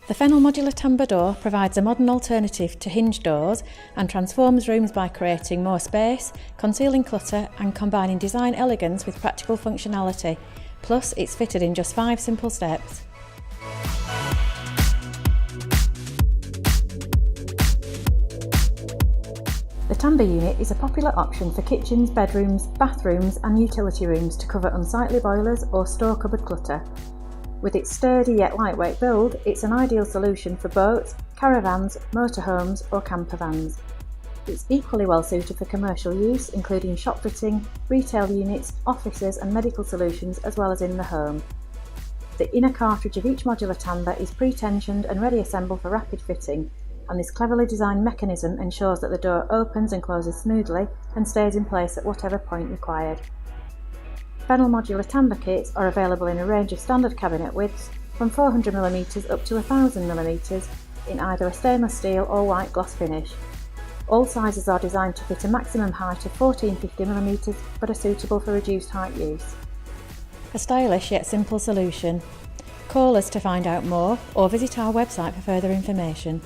The Fennel Modular Tambour door provides a modern alternative to hinge doors and transforms rooms by creating more space, concealing clutter and combining design elegance with practical functionality. Plus, it's fitted in just 5 simple steps. The Tambour unit is a popular option for kitchens, bedrooms, bathrooms and utility rooms to cover unsightly boilers or store cupboard clutter. With its sturdy yet lightweight build, it's an ideal solution for boats, caravans, motorhomes or camper vans. It's equally well suited for commercial use, including shop fitting, retail units, offices and medical solutions, as well as in the home. The inner cartridge of each modular tambour is pre-tensioned and ready assembled for rapid fitting, and this cleverly designed mechanism ensures that the door opens and closes smoothly and stays in place at whatever point required. Fennel Modular Tambour kits are available in a range of standard cabinet widths from 400mm up to 1000mm in either a stainless steel or white gloss finish. All sizes are designed to fit a maximum height of 1450mm but are suitable for reduced height use. A stylish yet simple solution. Call us to find out more or visit our website for further information.